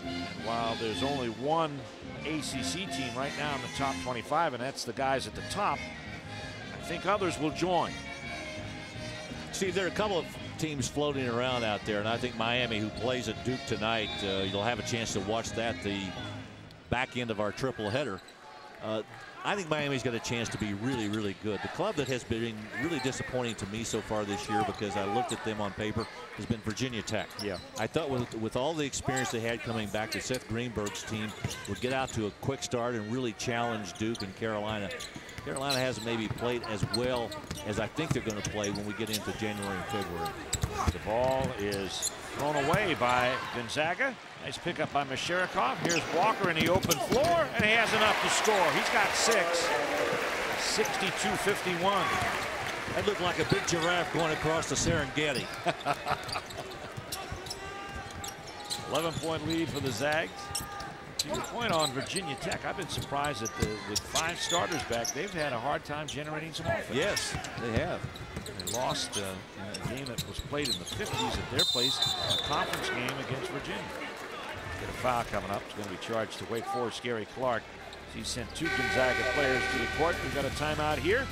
And while there's only one ACC team right now in the top 25, and that's the guys at the top, I think others will join. Steve, there are a couple of teams floating around out there, and I think Miami, who plays at Duke tonight, you'll have a chance to watch that, the back end of our triple header. I think Miami's got a chance to be really, really good. The club that has been really disappointing to me so far this year, because I looked at them on paper, has been Virginia Tech. Yeah. I thought with all the experience they had coming back, that Seth Greenberg's team would get out to a quick start and really challenge Duke and Carolina. Carolina hasn't maybe played as well as I think they're going to play when we get into January and February. The ball is thrown away by Gonzaga. Nice pickup by Masharikov. Here's Walker in the open floor, and he has enough to score. He's got 6. 62-51. That looked like a big giraffe going across the Serengeti. 11-point lead for the Zags. To your point on Virginia Tech, I've been surprised that with 5 starters back, they've had a hard time generating some offense. Yes, they have. They lost in a game that was played in the 50s at their place, a conference game against Virginia. Get a foul coming up. It's going to be charged to Wake Forest, Gary Clark. He sent 2 Gonzaga players to the court. We've got a timeout here.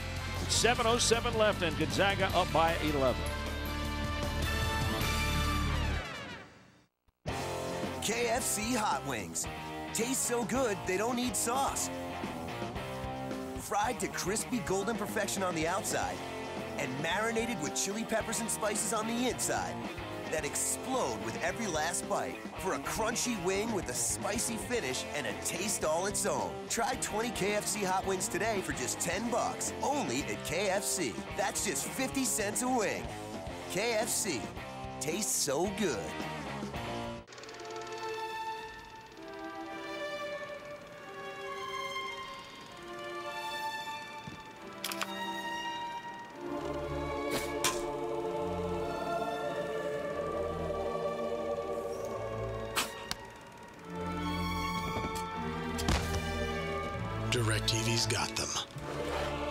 7:07 left, and Gonzaga up by 11. KFC Hot Wings. Taste so good, they don't need sauce. Fried to crispy golden perfection on the outside and marinated with chili peppers and spices on the inside that explode with every last bite for a crunchy wing with a spicy finish and a taste all its own. Try 20 KFC Hot Wings today for just $10, only at KFC. That's just 50 cents a wing. KFC, tastes so good. DirecTV's got them.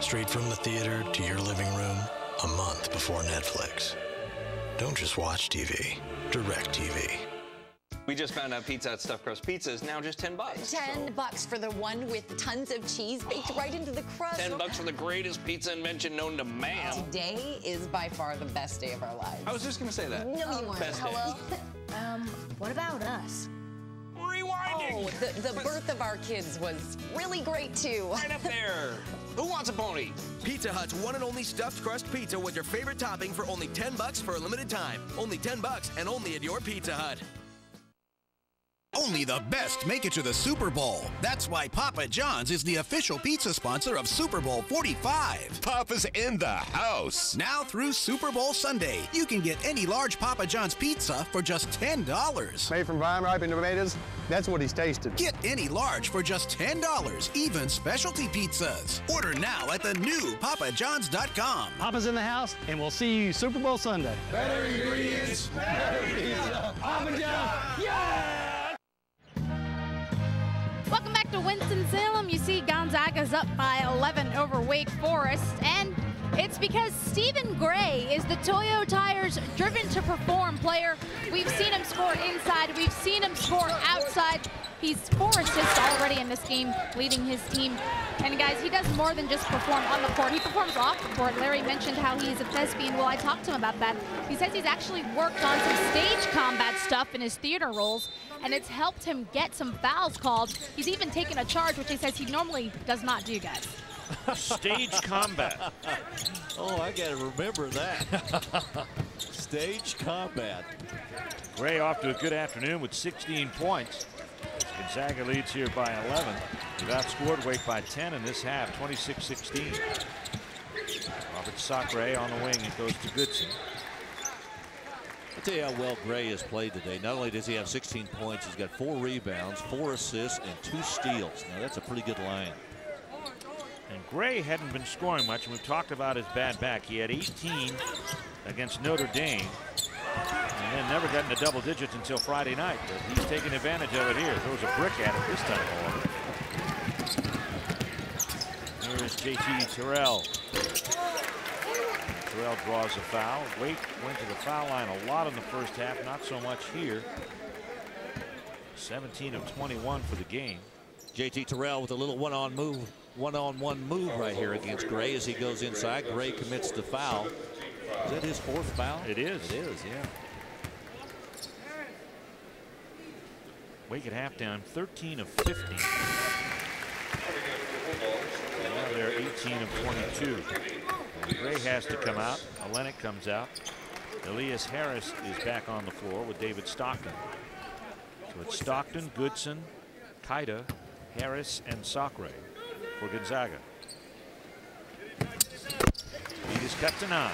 Straight from the theater to your living room, a month before Netflix. Don't just watch TV. DirecTV. We just found out Pizza Hut stuffed crust pizza is now just $10. $10 for the one with tons of cheese baked right into the crust. $10 for the greatest pizza invention known to man. Today is by far the best day of our lives. I was just gonna say that. No, you weren't. Best day. Hello? What about us? Rewinding! Oh, the birth of our kids was really great, too. Right up there. Who wants a pony? Pizza Hut's one and only stuffed crust pizza with your favorite topping for only $10 for a limited time. Only $10 and only at your Pizza Hut. Only the best make it to the Super Bowl. That's why Papa John's is the official pizza sponsor of Super Bowl 45. Papa's in the house. Now through Super Bowl Sunday, you can get any large Papa John's pizza for just $10. Made from vine-ripened tomatoes, that's what he's tasted. Get any large for just $10, even specialty pizzas. Order now at the new papajohns.com. Papa's in the house, and we'll see you Super Bowl Sunday. Better ingredients, better pizza. Papa John's, yeah! Welcome back to Winston-Salem. You see Gonzaga's up by 11 over Wake Forest, and it's because Stephen Gray is the Toyo Tires Driven to Perform player. We've seen him score inside. We've seen him score outside. He's 4 assists already in this game, leading his team. And guys, he does more than just perform on the court. He performs off the court. Larry mentioned how he's a thespian. Well, I talked to him about that. He says he's actually worked on some stage combat stuff in his theater roles, and it's helped him get some fouls called. He's even taken a charge, which he says he normally does not do, guys. Stage combat. Oh, I got to remember that. Stage combat. Gray off to a good afternoon with 16 points. Gonzaga leads here by 11. They've outscored Wake by 10 in this half, 26-16. Robert Sacre on the wing. It goes to Goodson. I'll tell you how well Gray has played today. Not only does he have 16 points, he's got 4 rebounds, 4 assists, and 2 steals. Now, that's a pretty good line. And Gray hadn't been scoring much, and we've talked about his bad back. He had 18 against Notre Dame, and then never got into double digits until Friday night. But he's taking advantage of it here. Throws a brick at it this time, however. Here's JT Terrell. Terrell draws a foul. Wake went to the foul line a lot in the first half, not so much here. 17 of 21 for the game. JT Terrell with a little one-on-one move right here against Gray as he goes inside. Gray commits the foul. Is that his 4th foul? It is. It is, yeah. Wake at halftime, 13 of 15. Now they're 18 of 22. And Gray has to come out. Olenek comes out. Elias Harris is back on the floor with David Stockton. So it's Stockton, Goodson, Kaida, Harris, and Sacre for Gonzaga. Lead is cut to 9.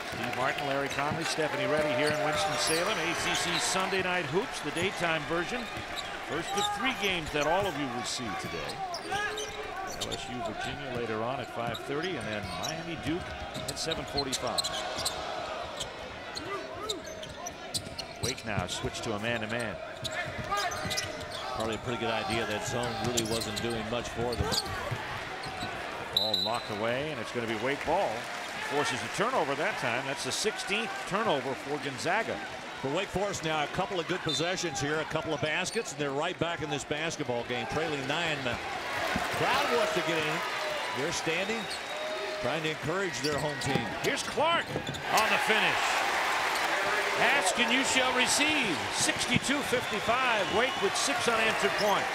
Steve Martin, Larry Conley, Stephanie Reddy here in Winston-Salem. ACC Sunday Night Hoops, the daytime version. First of 3 games that all of you will see today. LSU, Virginia later on at 5:30, and then Miami, Duke at 7:45. Wake now switch to a man-to-man. Probably a pretty good idea. That zone really wasn't doing much for them. Ball locked away, and it's going to be Wake ball. Forces a turnover that time. That's the 16th turnover for Gonzaga. For Wake Forest now, a couple of good possessions here, a couple of baskets, and they're right back in this basketball game, trailing 9. Crowd wants to get in. They're standing, trying to encourage their home team. Here's Clark on the finish. Ask and you shall receive. 62-55. Wake with 6 unanswered points.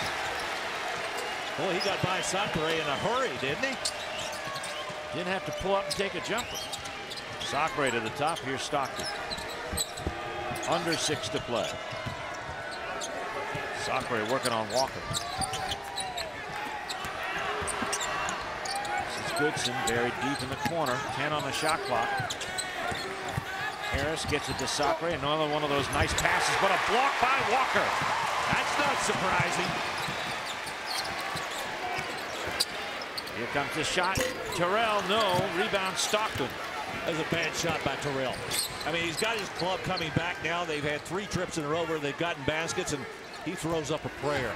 Boy, he got by Sacre in a hurry, didn't he? Didn't have to pull up and take a jumper. Sacre to the top. Here's Stockton. Under 6 to play. Sacre working on Walker. This is Goodson buried deep in the corner. 10 on the shot clock. Harris gets it to Sacre. Another one of those nice passes, but a block by Walker. That's not surprising. Here comes the shot. Terrell, no. Rebound, Stockton. That was a bad shot by Terrell. I mean, he's got his club coming back now. They've had 3 trips in a row where they've gotten baskets, and he throws up a prayer.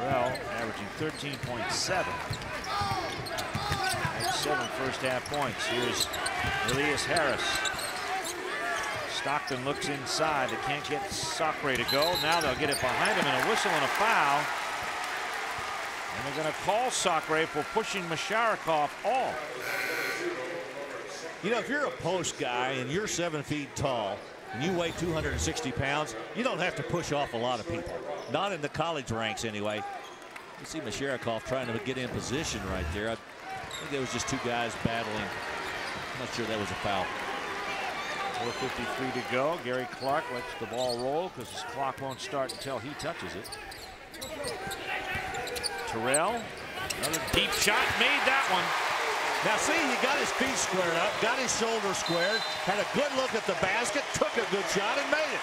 Terrell averaging 13.7. That's 7 first-half points. Here's Elias Harris. Stockton looks inside. They can't get Sacre to go. Now they'll get it behind him, and a whistle and a foul. And they're going to call Sacre for pushing Masharikov off. You know, if you're a post guy and you're 7 feet tall and you weigh 260 pounds, you don't have to push off a lot of people. Not in the college ranks anyway. You see Masharikov trying to get in position right there. I think there was just 2 guys battling. I'm not sure that was a foul. 4:53 to go. Gary Clark lets the ball roll because his clock won't start until he touches it. Terrell, another deep shot, made that one. Now see, he got his feet squared up, got his shoulders squared, had a good look at the basket, took a good shot and made it.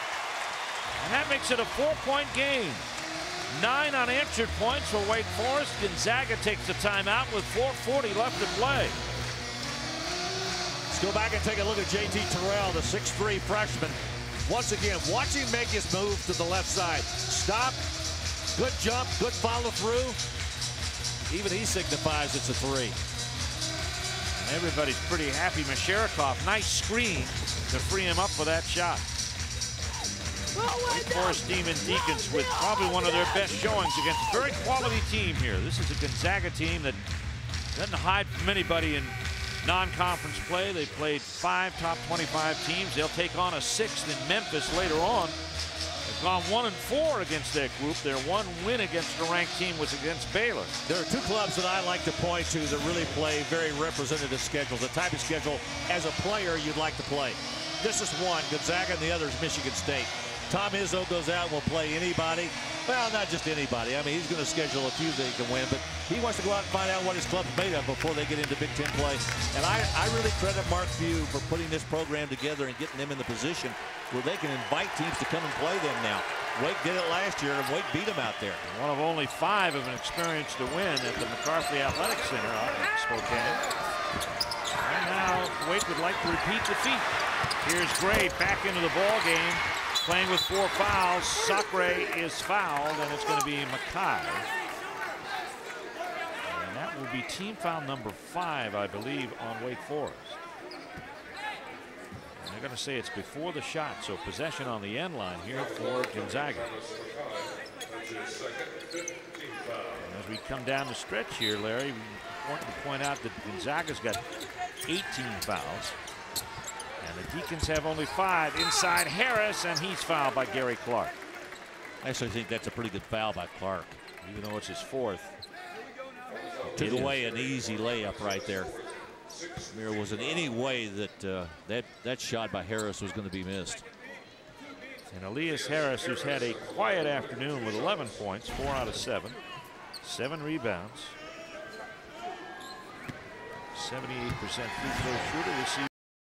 And that makes it a 4-point game. 9 unanswered points for Wake Forest. Gonzaga takes the timeout with 4:40 left to play. Let's go back and take a look at JT Terrell, the 6'3" freshman. Once again, watch him make his move to the left side. Stop, good jump, good follow through. Even he signifies it's a 3. And everybody's pretty happy. Masharikov, nice screen to free him up for that shot. Wake Forest Demon Deacons with probably one of their best showings against a very quality team here. This is a Gonzaga team that doesn't hide from anybody in non-conference play. They played 5 top 25 teams. They'll take on a 6th in Memphis later on. They've gone 1-4 against that group. Their one win against a ranked team was against Baylor. There are 2 clubs that I like to point to that really play very representative schedules, the type of schedule as a player you'd like to play. This is one, Gonzaga, and the other is Michigan State. Tom Izzo goes out and will play anybody. Well, not just anybody. I mean, he's going to schedule a few that he can win, but he wants to go out and find out what his club's made of before they get into Big Ten play. And I really credit Mark Few for putting this program together and getting them in the position where they can invite teams to come and play them now. Wake did it last year, and Wake beat them out there. One of only 5 of an experience to win at the McCarthy Athletic Center out in Spokane. And now Wake would like to repeat the feat. Here's Gray back into the ball game. Playing with 4 fouls. Sacre is fouled, and it's going to be Mackay. And that will be team foul number 5, I believe, on Wake Forest. And they're going to say it's before the shot, so possession on the end line here for Gonzaga. And as we come down the stretch here, Larry, we want to point out that Gonzaga's got 18 fouls. And the Deacons have only 5. Inside Harris, and he's fouled by Gary Clark. I actually think that's a pretty good foul by Clark. Even though it's his 4th. Took away an easy layup right there. There wasn't any way that that shot by Harris was going to be missed. And Elias Harris, who's had a quiet afternoon with 11 points, 4 out of 7. 7 rebounds. 78% free throw shooter.